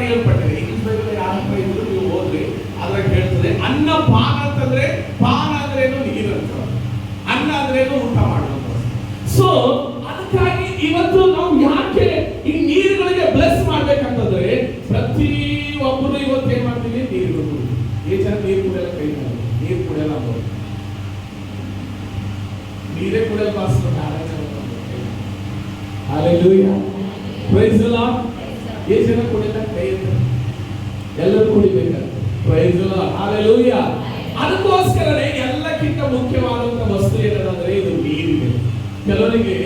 ಬರೆಯಲ್ಪಟ್ಟಿದೆ. English Bible ಯಾರಪ್ಪ ಇದ್ರು ನೀವು ಓದ್ರಿ, ಅದ್ರಾಗ ಹೇಳ್ತದೆ ಅನ್ನ ಪಾನ ಅಂತಂದ್ರೆ, ಪಾನ ಅಂದ್ರೇನು ನೀರಂತ, ಅನ್ನ ಅಂದ್ರೇನು ಊಟ ಮಾಡುವಂತ. ಸೊ ಅದಕ್ಕಾಗಿ ಇವತ್ತು ನಾವು ಯಾಕೆ ಈ ನೀರುಗಳಿಗೆ ಬ್ಲೆಸ್ ಮಾಡ್ಬೇಕಂತಂದ್ರೆ, ಪ್ರತಿ ಒಬ್ಬರು ಇವತ್ತು ಏನ್ ಮಾಡ್ತೀವಿ, ನೀರು ಈ ಜನ ನೀರು ಕುಡಿಯಲ್ಲ, ಕೈ ನೀರು ಕುಡಿಯಲ್ಲ ಅನ್ನೋದು, ನೀರೇ ಕುಡಿಯಲ್ಲ ಬಾಸ್ತಾರೆ. Hallelujah. Praise the Lord. ಎಷ್ಟು ಜನ ಕುಡಿಯಲ್ಲ, ಕೈ ಎತ್ತಿ. ಎಲ್ಲರೂ ಕುಡಿಬೇಕು. Praise the Lord. Hallelujah. ಅದಕ್ಕೋಸ್ಕರನೇ ಎಲ್ಲಕ್ಕಿಂತ ಮುಖ್ಯವಾದಂತ ವಸ್ತು ಏನಂದ್ರೆ ಇದು ನೀರಿದೆ. ಕೆಲವರಿಗೆ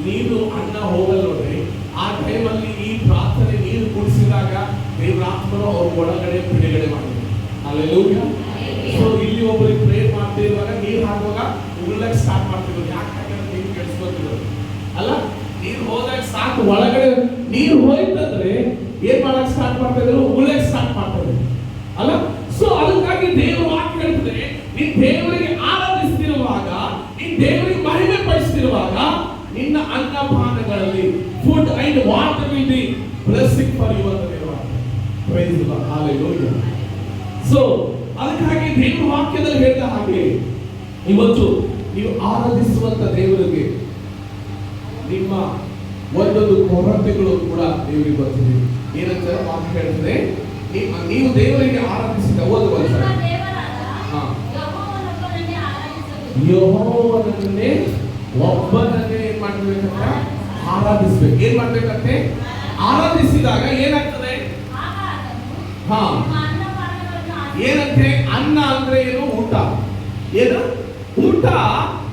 ನೀರು ಅನ್ನ ಹೋಗಲ್ಲ ನೋಡ್ರಿ, ಆ ಟೈಮಲ್ಲಿ ಈ ಪ್ರಾರ್ಥನೆ ನೀರು ಕುಡಿಸಿದಾಗ ದೇವರಾತ್ಮರು ಅವ್ರ ಒಳಗಡೆ ಬಿಡುಗಡೆ ಮಾಡಿದ್ರು. Hallelujah. ಸೊ ಇಲ್ಲಿ ಒಬ್ಬರಿಗೆ ಪ್ರೇರ್ ಮಾಡ್ತಿರುವಾಗ ನೀರು ಹಾಕುವಾಗ ಉಗುಳಕ್ಕೆ ಸ್ಟಾರ್ಟ್ ಮಾಡ್ತಿದ್ರು. ಯಾಕೆ ಹಾಕಿದ್ರೆ ನೀರು ಕೆಡಿಸ್ಕೊತಿದ್ರು ಅಲ್ಲ, ನೀರು ಹೋದಾಗ ಸಾಕು, ಒಳಗಡೆ ನೀರು ಹೋಯ್ತಂದ್ರೆ ಏನ್ ಮಾಡಕ್ ಸ್ಟಾರ್ಟ್ ಮಾಡ್ತಿದ್ರು, ಉಗುಳಕ್ಕೆ ಸ್ಟಾರ್ಟ್ ಮಾಡ್ತಿದ್ರು ಅಲ್ಲ. ಸೊ ಅದಕ್ಕಾಗಿ ದೇವರು ವಾಕ್ಯ ಹೇಳ್ತದೆ, ನೀನ್ ದೇವರಿಗೆ ಆರಾಧಿಸ್ತಿರುವಾಗ, ನೀನ್ ದೇವರಿಗೆ ಮಹಿಮೆ ಪಡಿಸ್ತಿರುವಾಗ ನಿನ್ನ ಅನ್ನಪಾನಗಳಲ್ಲಿ food and water will be blessing for you ಅಂತ ದೇವರು. Praise the lord. Hallelujah. So ಅದಕ್ಕಾಗಿ ದೇವರ ವಾಕ್ಯದಲ್ಲಿ ಹೇಳಿದ ಹಾಗೆ ಇವತ್ತು ನೀವು ಆರಾಧಿಸುವಂತ ದೇವರಿಗೆ ನಿಮ್ಮ ಒಂದೊಂದು ಕೊರತೆಗಳು ಕೂಡ ದೇವರಿಗೆ ಬರ್ತಿದೆ. ಏನಂತ ವಾಕ್ಯ ಹೇಳ್ತದೆ, ನೀವು ದೇವರಿಗೆ ಆರಾಧಿಸಿದ ಓದುವಂತ ಯೆಹೋವನನ್ನೇ ಒಬ್ಬನನ್ನೇ ಏನ್ ಮಾಡ್ಬೇಕಂತ ಆರಾಧಿಸ್ಬೇಕು. ಏನ್ ಮಾಡ್ಬೇಕಂತೆ, ಆರಾಧಿಸಿದಾಗ ಏನಾಗ್ತದೆ, ಹಾ ಏನಂತೆ, ಅನ್ನ ಅಂದ್ರೆ ಏನು, ಊಟ. ಏನು ಊಟ,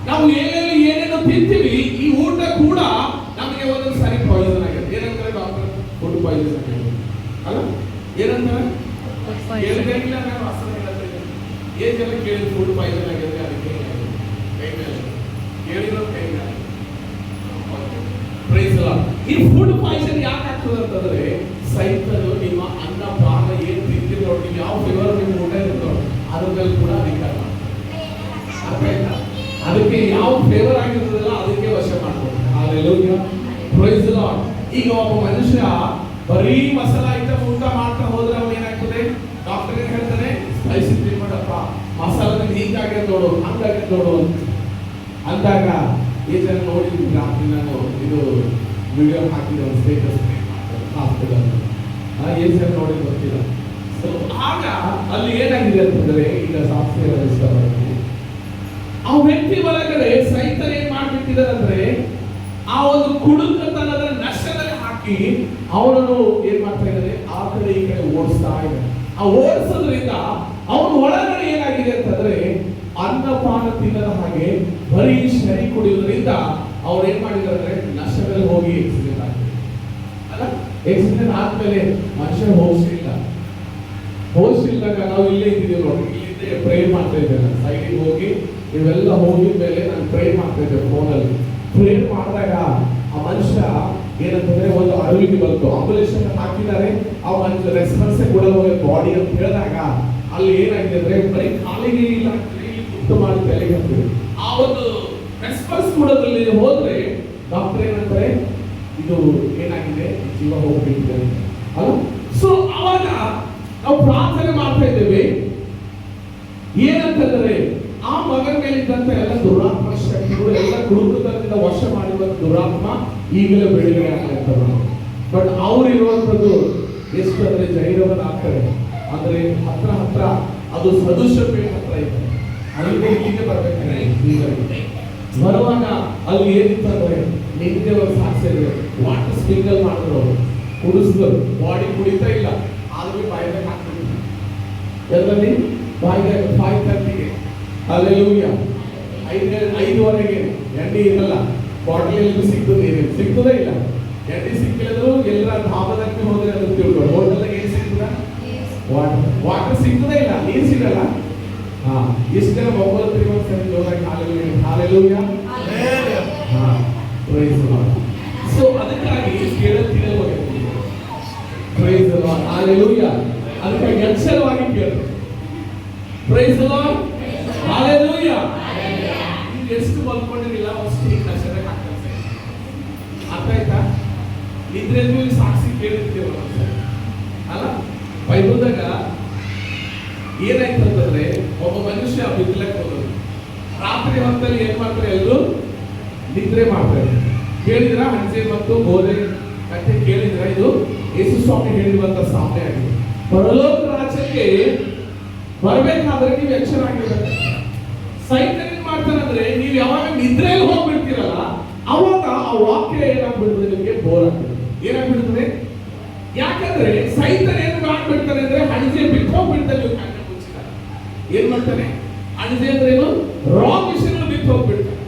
ನಾವು ಏನೇನು ತಿಂತೀವಿ, ಈ ಊಟ ಕೂಡ ನಮಗೆ ಒಂದೊಂದು ಸಾರಿ ಪಾಯ್ಸನ್ ಆಗಿದೆ. ಏನಂತಾರೆ ಡಾಕ್ಟರ್, ಫುಡ್ ಪಾಯ್ಸನ್ ಆಗಿದೆ ಅಲ್ಲ, ಏನಂತಾರೆ ಕೇಳಿದಂಗಿಲ್ಲ, ನಾನು ಅಸಲ ಏನೆಲ್ಲ ಕೇಳಿ ಫುಡ್ ಪಾಯ್ಸನ್ ಆಗಿದೆ, ಅದಕ್ಕೆ ಕೈ ಮೇಲೆ ಕೇಳಿರೋ ಕೈ ಮೇಲೆ. Praise the Lord. ಈ ಫುಡ್ ಪಾಯ್ಸನ್ ಯಾಕೆ ಆಗ್ತದೆ ಅಂತಂದ್ರೆ, ಸೈತನು ನಿಮ್ಮ ಅನ್ನ ಪಾನ ಏನು ತಿಂತೀರಿ ನೋಡಿ, ಯಾವ ಫ್ಲೇವರ್ ನಿಮ್ಮ ಊಟ ಇರುತ್ತೋ ಅದ್ರ ಮೇಲೆ ಕೂಡ ಅಧಿಕಾರ ಮಾಡ್ತಾರೆ. ಅದಕ್ಕೆ ಯಾವ ಫ್ಲೇವರ್ ಆಗಿರ್ತದಲ್ಲ ಅದಕ್ಕೆ ವಶ ಮಾಡ್ತಾರೆ. ಹalleluya. Praise the Lord. ಈಗ ಒಬ್ಬ ಮನುಷ್ಯ ಬರೀ ಮಸಾಲ ಐಟಮ್ ಊಟ ಮಾಡ್ತಾ ಹೋದ್ರೆ ಅವನು ಏನಾಗ್ತದೆ, ಡಾಕ್ಟರ್ ಏನ್ ಹೇಳ್ತಾನೆ, ಸ್ಪೈಸಿ ತಿನ್ಬೇಡಪ್ಪ, ಮಸಾಲದಲ್ಲಿ ಹೀಗಾಗಿದೆ ನೋಡು, ಹಂಗಾಗಿದೆ ನೋಡು ಅಂದಾಗ ಈ ಜನ ನೋಡಿದ್ವಿ. ರಾತ್ರಿ ನಾನು ಇದು ವಿಡಿಯೋ ಹಾಕಿದ ಒಂದು ಸ್ಟೇಟಸ್ ಹಾಸ್ಪಿಟಲ್, ಏನ್ ಜನ ನೋಡಿ ಗೊತ್ತಿಲ್ಲ. ಸೊ ಆಗ ಅಲ್ಲಿ ಏನಾಗಿದೆ ಅಂತಂದ್ರೆ, ಈಗ ಸಾಫ್ಟ್ವೇರ್ ಆ ವ್ಯಕ್ತಿ ಒಳಗಡೆ ಸೈತನ್ ಏನ್ ಮಾಡ್ಬಿಟ್ಟಿದ್ದಾರೆ ಅಂದ್ರೆ, ಆ ಒಂದು ಕುಡುಕತನದ ನಶದಲ್ಲಿ ಹಾಕಿ ಅವನನ್ನು ಏನ್ ಮಾಡ್ತಾ ಇದ್ದಾರೆ, ಆ ಕಡೆ ಈ ಕಡೆ ಓಡಿಸ್ತಾ ಇದ್ದಾರೆ. ಆ ಓಡಿಸೋದ್ರಿಂದ ಅವನ ಒಳಗಡೆ ಏನಾಗಿದೆ ಅಂತಂದ್ರೆ, ಅನ್ನಪಾನ ತಿನ್ನದ ಹಾಗೆ ಬರೀ ಶರಿ ಕುಡಿಯೋದ್ರಿಂದ ಅವ್ರು ಏನ್ ಮಾಡಿದ್ದಾರೆ, ನಶದಲ್ಲಿ ಹೋಗಿ ಆಕ್ಸಿಡೆಂಟ್ ಆಗಿದೆ ಅಲ್ಲ. ಆಕ್ಸಿಡೆಂಟ್ ಆದ್ಮೇಲೆ ಮನುಷ್ಯ ಹೋಗಿಸಿಲ್ದಾಗ ನಾವು ಇಲ್ಲೇ ಇದ್ದೀವಿ ನೋಡಿ, ಇಲ್ಲಿದ್ದೆ ಪ್ರೇರ್ ಮಾಡ್ತಾ ಇದ್ದೇವೆ. ಸೈಡಿಗೆ ಹೋಗಿ ಇವೆಲ್ಲ ಹೋಗಿದ ಮೇಲೆ ನಾನು ಪ್ರೇರ್ ಮಾಡ್ತಾ ಇದ್ದೆ ಫೋನಲ್ಲಿ. ಪ್ರೇರ್ ಮಾಡಿದಾಗ ಆ ಮನುಷ್ಯ ಏನಂತಂದ್ರೆ, ಒಂದು ಅರಿವಿಗೆ ಬಂತು, ಆಂಬುಲೇಷನ್ ಹಾಕಿದ್ದಾರೆ, ಆ ಮನುಷ್ಯ ರೆಸ್ಪಾನ್ಸ್ ಕೊಡಲು ಬಾಡಿ ಅಂತ ಹೇಳಿದಾಗ ಅಲ್ಲಿ ಏನಾಗಿದೆ ಅಂದ್ರೆ, ಬರೀ ಕಾಲಿಗೆ ಇಲ್ಲ ಕುತ್ತು ಮಾಡಿ ತಲೆಗೆ ಹಾಕ್ತೀವಿ. ಆ ಒಂದು ರೆಸ್ಪಾನ್ಸ್ ಕೊಡೋದ್ರಲ್ಲಿ ಹೋದ್ರೆ ಡಾಕ್ಟರ್ ಏನಂತಾರೆ, ಇದು ಏನಾಗಿದೆ, ಜೀವ ಹೋಗ್ಬಿಟ್ಟಿದೆ ಅಲ್ಲ. ಸೊ ಅವಾಗ ನಾವು ಪ್ರಾರ್ಥನೆ ಮಾಡ್ತಾ ಇದ್ದೇವೆ, ಏನಂತಂದ್ರೆ ಆ ಮಗನ ಮೇಲಿದ್ದಂತ ಎಲ್ಲ ದುರಾತ್ಮ ಶಕ್ತಿಗಳು, ಎಲ್ಲ ಕುಡುಕತನದಿಂದ ವಶ ಮಾಡಿರುವ ದುರಾತ್ಮ ಈಗಲೇ ಬಿಡುಗಡೆ ಆಗ್ತಾರೆ. ಬಟ್ ಅವ್ರು ಇರುವಂತದ್ದು ಎಷ್ಟು ಅಂದ್ರೆ ಜೈರವನ್ ಆಗ್ತಾರೆ ಅಂದ್ರೆ ಹತ್ರ ಅದು ಸದೃಶ್ಯತೆ ಹತ್ರ ಇದೆ. ಅಲ್ಲಿಗೆ ಇಲ್ಲಿಗೆ ಬರ್ಬೇಕಾದ್ರೆ ಈಗ ಬರುವಾಗ ಅಲ್ಲಿ ಏನಿತ್ತಂದ್ರೆ, ನಿನ್ನೆ ಅವ್ರ ಸಾಕ್ಷಿ ವಾಟರ್ ಸ್ಪ್ರಿಂಕಲ್ ಮಾಡಿದ್ರು, ಅವರು ಕುಡಿಸಿದ್ರು, ಬಾಡಿ ಕುಡಿತಾ ಇಲ್ಲ, ಆದ್ರೂ ಬಾಯಿಗೆ ಹಾಕ್ತಿದ್ರು. ಎಲ್ಲರಲ್ಲಿ ಬಾಯಿಗೆ 5:30ಗೆ ಹalleluya 5:05 ಎಣ್ಣೆ ಇರಲ್ಲ, ಬಾಟಲ್ ಎಲ್ಲಿ ಸಿಗ್ತದೇ ಇಲ್ಲ. ಎಣ್ಣೆ ಸಿಕ್ಕಿದ್ರು ಎಲ್ಲರ ಧಾಬಾದಕ್ಕೆ ಹೋದ್ರೆ ಅದು ತಿಳ್ಕೊಂಡು, ಹೋಟೆಲ್ಗೆ ಏನು ಸಿಗ್ತದ, ವಾಟರ್ ಸಿಗ್ತದೇ ಇಲ್ಲ, ನೀರು ಸಿಗಲ್ಲ. ಎಷ್ಟು ಜನ ಮೊಬೈಲ್ ತಿರುಗಿಸ್ತಾರೆ ಜೋರಾಗಿ hallelujah. Praise the Lord. So ಅದಕ್ಕಾಗಿ ಕೇಳುತ್ತಿರುವ ಪ್ರೈಸ್ ದಿ ಲಾರ್ಡ್, hallelujah. ಅದಕ್ಕಾಗಿ ಎಚ್ಚರವಾಗಿ ಕೇಳಿ ಪ್ರೈಸ್ ದಿ ಲಾರ್ಡ್, hallelujah. ಎಷ್ಟು ಬಂದ್ಕೊಂಡಿರಲಿಲ್ಲ, ಅಷ್ಟು ನಶೆಗೆ ಹಾಕ್ತಾರೆ. ಅರ್ಥ ಆಯ್ತಾ? ನಿದ್ರೆಯಲ್ಲಿ ಸಾಕ್ಷಿ ಕೇಳಿರ್ತೀವಲ್ಲ, ಏನಾಯ್ತು ಅಂತಂದ್ರೆ ಒಬ್ಬ ಮನುಷ್ಯ ಬಿದ್ದಲಕ್ಕೆ ಹೋದ್ರು. ರಾತ್ರಿ ಹೊತ್ತಲ್ಲಿ ಏನ್ ಮಾಡ್ತಾರೆ, ಎಲ್ಲರೂ ನಿದ್ರೆ ಮಾಡ್ತಾರೆ. ಕೇಳಿದ್ರ ಹಣಸೆ ಮತ್ತು ಗೋಧಿ ಕಥೆ ಕೇಳಿದ್ರ? ಇದು ಯೇಸು ಸ್ವಾಮಿ ಹೇಳಿರುವಂತ ಸಾಮ್ಯ ಆಗಿದೆ. ಪರಲೋಕ ರಾಜ್ಯಕ್ಕೆ ಬರ್ಬೇಕಾದ್ರೆ ನೀವು ಎಚ್ಚರ ಆಗಿರ್ಬೇಕು. ಸೈತಾನ ಏನ್ ಮಾಡ್ತಾನಂದ್ರೆ, ನೀವು ಯಾವಾಗ ನಿದ್ರೆಯಲ್ಲಿ ಹೋಗ್ಬಿಡ್ತೀರಲ್ಲ ಅವಾಗ ಆ ವಾಕ್ಯ ಏನಾಗ್ಬಿಡ್ತದೆ, ನಿಮಗೆ ಬೋರ್ ಆಗ್ತದೆ. ಏನಾಗ್ಬಿಡ್ತದೆ? ಯಾಕಂದ್ರೆ ಸೈತಾನ ಏನ್ ಮಾಡ್ಬಿಡ್ತಾನೆ ಅಂದ್ರೆ ಹಣಸೆ ಬಿಟ್ಟು ಹೋಗ್ಬಿಡ್ತಾನೆ. ನೀವು ಕಣ್ಣ ಮುಚ್ಚಿದಾಗ ಏನ್ ಮಾಡ್ತಾನೆ? ಹಣಸೆ ಅಂದ್ರೆ ಏನು? ರಾಂಗ್ ವಿಷಯಗಳು ಬಿಟ್ಟು ಹೋಗ್ಬಿಡ್ತಾನೆ,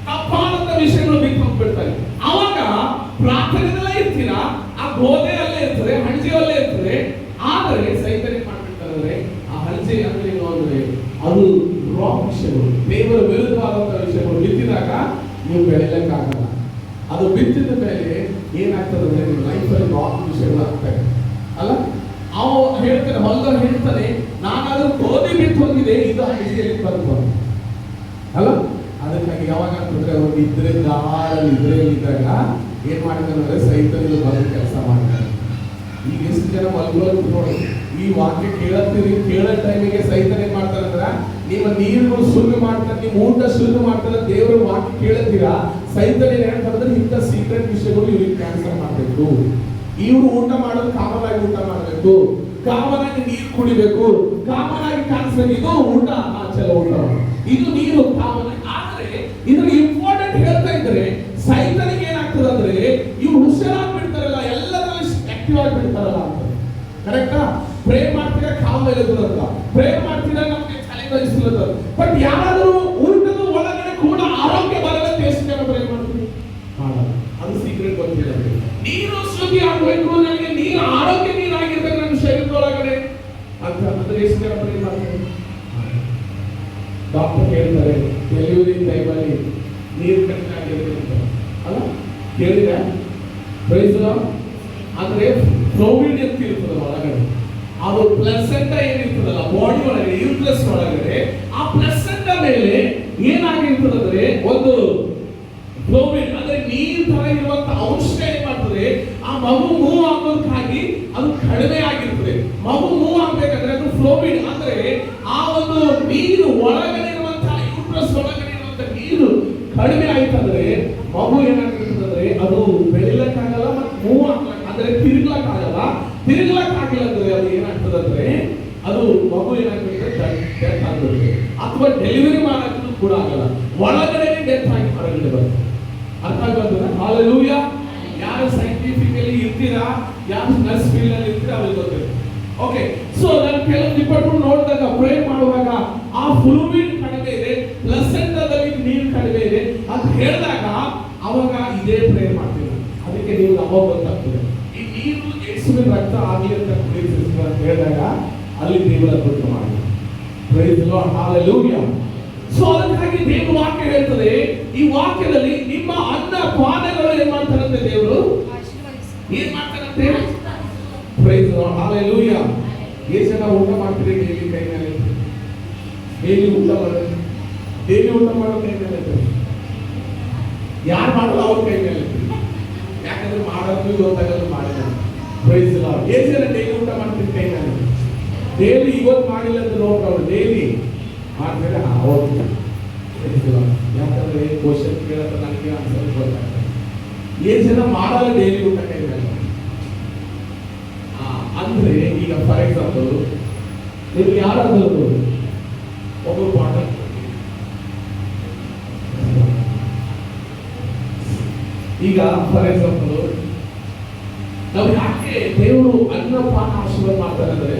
ತಪ್ಪಾದಂತ ವಿಷಯಗಳು ಬಿಟ್ಟು ಹೋಗ್ಬಿಡ್ತಾನೆ. ಅವಾಗ ಪ್ರಾರ್ಥನೆದಲ್ಲೇ ಇರ್ತೀರಾ, ಆ ಗೋಧೆ ಅಲ್ಲೇ ಇರ್ತದೆ, ಹಣಸೆ ಅಲ್ಲೇ ಇರ್ತದೆ. ಆದರೆ ಸೈತಾನ ಏನ್ ಮಾಡ್ಬಿಡ್ತಾನೆ ಅಂದ್ರೆ, ಆ ಹಣಸೆ ಅಂದ್ರೆ ಏನು ಅಂದ್ರೆ ಅದು ರಾಂಗ್ ವಿಷಯಗಳು, ದೇವರ ವಿರುದ್ಧವಾದಂತಹ ವಿಷಯಗಳು ಬಿತ್ತಿದಾಗ ನೀವು ಬೆಳೆಯಲಿಕ್ಕಾಗಲ್ಲ. ಅದು ಬಿತ್ತಿದ ಮೇಲೆ ಏನಾಗ್ತದೆ ಅಂದ್ರೆ ನಿಮ್ಮ ಲೈಫಲ್ಲಿ ರಾಂಗ್ ವಿಷಯಗಳು ಆಗ್ತವೆ ಅಲ್ಲ. ಅವ ಹೇಳ್ತಾನೆ, ಹೊಲ್ದ ಹೇಳ್ತಾನೆ, ನಾನಾದ್ರೂ ಗೋಧಿ ಬಿಟ್ಟು ಹೋಗಿದೆ, ಇದು ಹಣಸೆಯಲ್ಲಿ ಬಂದು ಅಲ್ಲ. ಅದಕ್ಕಾಗಿ ಯಾವಾಗ ಅಂತಂದ್ರೆ ಅವ್ರು ನಿದ್ರೆ ನಿದ್ರೆಯಲ್ಲಿದ್ದಾಗ ಏನ್ ಮಾಡ್ತಾನೆ ಅಂದ್ರೆ ಸೈತಾನದಲ್ಲಿ ಬಂದು ಕೆಲಸ ಮಾಡ್ತಾರೆ. ಈಗ ಎಷ್ಟು ಜನ ಮಲ್ಗೋದು ನೋಡಿ, ಈ ವಾಕ್ಯ ಕೇಳೋ ಟೈಮಿಗೆ ಸೈತಾನ ಏನ್ ಮಾಡ್ತಾನೆ ಅಂದ್ರೆ ನಿಮ್ಮ ನೀರುಗಳು ಶುದ್ಧ ಮಾಡ್ತಾರೆ, ನಿಮ್ಮ ಊಟ ಶುದ್ಧ ಮಾಡ್ತಾರೆ. ದೇವರ ವಾಕ್ಯ ಕೇಳುತ್ತೀರಾ, ಸೈತಾನ ಏನ್ ಹೇಳ್ತಾರೆ, ಇಂಥ ಸೀಕ್ರೆಟ್ ವಿಷಯಗಳು ಇವ್ರಿಗೆ ಕ್ಯಾನ್ಸಲ್ ಮಾಡ್ಬೇಕು. ಇವ್ರು ಊಟ ಮಾಡೋದು ಕಾಮನಾಗಿ ಊಟ ಮಾಡ್ಬೇಕು, ಕಾಮನಾಗಿ ನೀರು ಕುಡಿಬೇಕು, ಕಾಮನಾಗಿ ಕಾಣಿಸ್ಬೇಕು. ಇದು ಊಟ, ಚಲೋ ಊಟ, ಇದು ನೀರು ಕಾಮನ. ಆದ್ರೆ ಇದ್ರ ಇಂಪಾರ್ಟೆಂಟ್ ಹೇಳ್ತಾ ಇದ್ರೆ ಸೈತಾನಿಗೆ ಏನಾಗ್ತದೆ ಅಂದ್ರೆ ಇವ್ರು ಹುಷಾರಾಗ್ಬಿಡ್ತಾರಲ್ಲ, ಎಲ್ಲದರಲ್ಲಿ ಆಕ್ಟಿವ್ ಆಗಿಬಿಡ್ತಾರಲ್ಲ ಅಂತ. ಕರೆಕ್ಟಾ? ಪ್ರೇ ಮಾಡ್ತೀರಾ ಕಾಮ ಇಲ್ಲದ, ಪ್ರೇ ಮಾಡ್ತೀರಾ ನಮ್ಗೆ ತಲೆ ಬಯಸಿಲ್ಲದ. ಬಟ್ ಯಾರಾದ್ರೂ ಊಟದ ಒಳಗಡೆ ಕೂಡ ಆರೋಗ್ಯ ಬರಲ್ಲ ಎಷ್ಟು ಜನ ಪ್ರೇ ಮಾಡ್ತೀವಿ? ಅದು ಸೀಕ್ರೆಟ್ ಗೊತ್ತಿಲ್ಲ. ನೀರು ಶುದ್ಧಿ ಆಗ್ಬೇಕು, ನನಗೆ ನೀರು ಆರೋಗ್ಯ ನೀರಾಗಿರ್ಬೇಕು ನನ್ನ ಶರೀರದೊಳಗಡೆ ಅಂತ ಅಂದ್ರೆ ಎಷ್ಟು ಜನ ಪ್ರೇ ಮಾಡ್ತಾರೆ? ಡಾಕ್ಟರ್ ಹೇಳ್ತಾರೆ ಡೆಲಿವರಿ ಟೈಮಲ್ಲಿ ನೀರು ಕಡಿಮೆ ಆಗಿರ್ಬೇಕು ಅಲ್ಲ, ಕೇಳಿದ ಪ್ರೈಸ್ ಅಂದ್ರೆ ಫ್ಲೂಯಿಡ್ ಅಂತ ಇರ್ತದೆ ಒಳಗಡೆ. ಅದು ಪ್ಲಸೆಂಟ ಏನಿರ್ತದಲ್ಲ ಬಾಡಿ ಒಳಗಡೆ, ಯೂಟ್ರಸ್ ಒಳಗಡೆ, ಆ ಪ್ಲಸೆಂಟ ಮೇಲೆ ಏನಾಗಿರ್ತದಂದ್ರೆ ಒಂದು ಫ್ಲೂಯಿಡ್ ಅಂದ್ರೆ ನೀರು ತರ ಇರುವಂತ ಅಂಶ ಏನ್ ಮಾಡ್ತದೆ, ಆ ಮಗು ಮೂವ್ ಆಗೋದಕ್ಕಾಗಿ ಅದು ಕಡಿಮೆ ಆಗಿರ್ತದೆ. ಮಗು ಮೂವ್ ಆಗ್ಬೇಕಂದ್ರೆ ಅದು ಫ್ಲೂಯಿಡ್ ಅಂದ್ರೆ ಆ ಒಂದು ನೀರು ಒಳಗಡೆ ಇರುವಂತಹ ಯೂಟ್ರಸ್ ಒಳಗಡೆ ಇರುವಂತ ನೀರು ಕಡಿಮೆ ಆಯ್ತಂದ್ರೆ ಮಗು ಏನಾಗಿರ್ತದಂದ್ರೆ ಅದು ಬೆಳಿಲಕ್ಕಾಗಲ್ಲ, ಮತ್ತೆ ಮೂವ್ ಆಗ್ಲಕ್ಕ ಅಂದ್ರೆ ತಿರುಗ್ಲಕ್ಕಾಗಲ್ಲ. ತಿರುಗ್ಲಕ್ಕಾಗಿಲ್ಲ ಅಂದ್ರೆ ಅದು ಏನಾಗ್ತದಂದ್ರೆ ಅದು ಮಗು ಏನಾಗ್ತದೆ, ಡೆತ್ ಆಗ್ಬಿಡುತ್ತೆ. ಅಥವಾ ಡೆಲಿವರಿ ಮಾಡೋದು ಕೂಡ ಆಗಲ್ಲ, ಒಳಗಡೆ ಡೆತ್ ಆಗಿ ಹೊರಗಡೆ ಬರುತ್ತೆ. ಅರ್ಥ ಆಗ್ತದ? ಹಾಲೆಲೂಯಾ. ಯಾರು ಸೈಂಟಿಫಿಕಲಿ ಇರ್ತೀರಾ, ಯಾರು ನರ್ಸ್ ಫೀಲ್ಡ್ ಅಲ್ಲಿ ಇರ್ತೀರಾ ಅವ್ರಿಗೆ ಗೊತ್ತಿರುತ್ತೆ. ಓಕೆ, ಸೊ ನಾನು ಕೆಲವು ಡಿಪಾರ್ಟ್ಮೆಂಟ್ ನೋಡಿದಾಗ ಪ್ರೇ ಮಾಡುವಾಗ ಆ ಫ್ಲೂಯಿಡ್ ಕಡಿಮೆ ಇದೆ, ಪ್ಲಸೆಂಟಾದಲ್ಲಿ ನೀರು ಕಡಿಮೆ ಇದೆ ಅಂತ ಹೇಳಿದಾಗ ಅವಾಗ ಇದೇ ಪ್ರೇ ಮಾಡ್ತೀವಿ. ಅದಕ್ಕೆ ನೀವು ಅವಾಗ ಗೊತ್ತಾಗ್ತದೆ ಈ ನೀರು ಯೇಸುವಿನ ರಕ್ತ ಆಗಲಿ ಅಂತ ಕುಡಿಯುತ್ತಿರ್ತೀರ ಅಂತ ಹೇಳಿದಾಗ ಅಲ್ಲಿ ದೇವರ ಅದ್ಭುತ ಮಾಡಿ. Praise the lord, hallelujah. So ಅದಕ್ಕಾಗಿ ದೇವರ ವಾಕ್ಯ ಹೇಳ್ತದೆ, ಈ ವಾಕ್ಯದಲ್ಲಿ ನಿಮ್ಮ ಅನ್ನ ಪಾನಗಳು ಏನ್ ಮಾಡ್ತಾರಂತೆ, ದೇವರು ಏನ್ ಮಾಡ್ತಾರಂತೆ? Praise the lord, hallelujah. ಎಷ್ಟು ಜನ ಊಟ ಮಾಡ್ತೀರಿ ಡೈಲಿ? ಕೈ ಮೇಲೆ ಡೈಲಿ ಊಟ ಮಾಡೋದು, ಡೈಲಿ ಊಟ ಮಾಡೋ ಕೈ ಮೇಲೆ ಯಾರು ಮಾಡಲ್ಲ ಅವ್ರ ಕೈ ಮೇಲೆ. ಯಾಕಂದ್ರೆ ಮಾಡೋದು ಗೊತ್ತಾಗಲ್ಲ, ಮಾಡಿಲ್ಲ. Praise the Lord. ಎಷ್ಟು ಜನ ಡೈಲಿ ಊಟ ಮಾಡ್ತೀರಿ ಕೈ ಮೇಲೆ? ಡೈಲಿ ಇವತ್ತು ಮಾಡಿಲ್ಲ ಅಂತ ನೋಡ್ತಾರೆ, ಡೈಲಿ ಮಾಡ್ತಾರೆ. ಓಕೆ, ಯಾಕಂದ್ರೆ ಕ್ವಶನ್ ಕೇಳತ್ತ ನನಗೆ ಆನ್ಸರ್ ಗೊತ್ತಾಗ್ತದೆ. ಎಷ್ಟು ಜನ ಮಾಡಲ್ಲ ಡೈಲಿ ಊಟ ಕೈ ಮೇಲೆ? ಅಂದ್ರೆ ಈಗ ಫಾರ್ ಎಕ್ಸಾಂಪಲ್ ನೀವು ಯಾರಾದ್ರೂ ಒಬ್ಬರು ಬಾಟಲ್ ಈಗ ಫಾರ್ ಎಕ್ಸಾಂಪಲ್ ನಾವು ಯಾಕೆ ದೇವರು ಅನ್ನಪಾನ ಆಶೀರ್ವಾದ ಮಾಡ್ತಾರೆ ಅಂದ್ರೆ,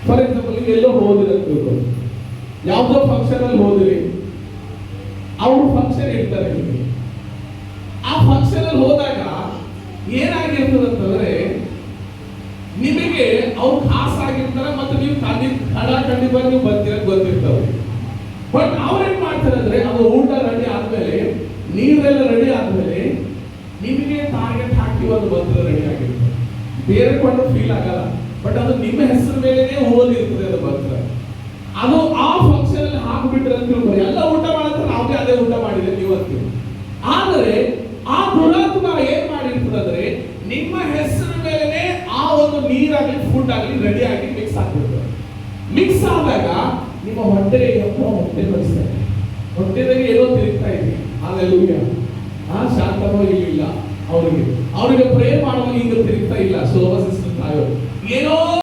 ಫಾರ್ ಎಕ್ಸಾಂಪಲ್ ನೀವು ಎಲ್ಲೋ ಹೋದಿರಬೇಕು, ಯಾವುದೋ ಫಂಕ್ಷನ್ ಅಲ್ಲಿ ಹೋದಿರಿ, ಅವರು ಫಂಕ್ಷನ್ ಇಡ್ತಾರೆ. ಆ ಫಂಕ್ಷನ್ ಅಲ್ಲಿ ಹೋದಾಗ ಏನಾಗಿರ್ತದೆ ಅಂತಂದ್ರೆ ನಿಮಗೆ ಅವ್ರು ಖಾಸ ಆಗಿರ್ತಾರೆ, ಮತ್ತೆ ನೀವು ಖಂಡಿತವಾಗಿ ನೀವು ಬರ್ತೀರ ಗೊತ್ತಿರ್ತಾವೆ. ಬಟ್ ಅವ್ರೇನ್ ಮಾಡ್ತಾರೆ ಅಂದ್ರೆ ಅದು ಊಟ ರೆಡಿ ಆದ್ಮೇಲೆ, ನೀರೆಲ್ಲ ರೆಡಿ ಆದ್ಮೇಲೆ ನಿಮಗೆ ಟಾರ್ಗೆಟ್ ಹಾಕಿ ಒಂದು ಬಂದ್ರೆ ರೆಡಿ ಆಗಿರ್ತದೆ. ಬೇರೆ ಕೊಂಡು ಫೀಲ್ ಆಗಲ್ಲ, ಬಟ್ ಅದು ನಿಮ್ಮ ಹೆಸರು ಮೇಲೆನೇ ಓದಿರ್ತದೆ ಅದು ಬಂದ್ರೆ. ಅದು ಆ ಫಂಕ್ಷನ್ ಅಲ್ಲಿ ಹಾಕ್ಬಿಟ್ರೆ ಅಂತ ತಿಳ್ಕೊಂಡು ಎಲ್ಲ ಊಟ ಮಾಡಿದ್ರೆ ನಾವೇ ಅದೇ ಊಟ ಮಾಡಿದ್ರೆ ನೀವು ಅಂತೀವಿ. ಆದರೆ ಆ ದುರಾತ್ಮ ಏನ್ ಮಾಡಿರ್ತದೆ ಅಂದ್ರೆ ನಿಮ್ಮ ಹೆಸರು ಮೇಲೆನೆ ಆ ಒಂದು ನೀರಾಗಲಿ ಫುಡ್ ಆಗಲಿ ರೆಡಿ ಆಗಿ ಮಿಕ್ಸ್ ಆಗ್ಬಿಡ್ತದೆ. ಮಿಕ್ಸ್ ಆದಾಗ ನಿಮ್ಮ ಹೊಟ್ಟೆ ಬರಿಸ್ತಾರೆ. ಹೊಟ್ಟೆದಾಗೆ ಏನೋ ತಿರುಗ್ತಾ ಇದೆ. ಹಾಲೆಲೂಯಾ. ಶಾಂತವಾಗಿರ್ಲಿಲ್ಲ ಅವರಿಗೆ ಪ್ರೇಮ್ ಮಾಡುವಾಗ ಈಗ ತಿರುಗ್ತಾ ಇಲ್ಲ. ಶೋಭಾ ಸಿಸ್ಟರ್ ತಾಯಿಯವರು ಏನೋ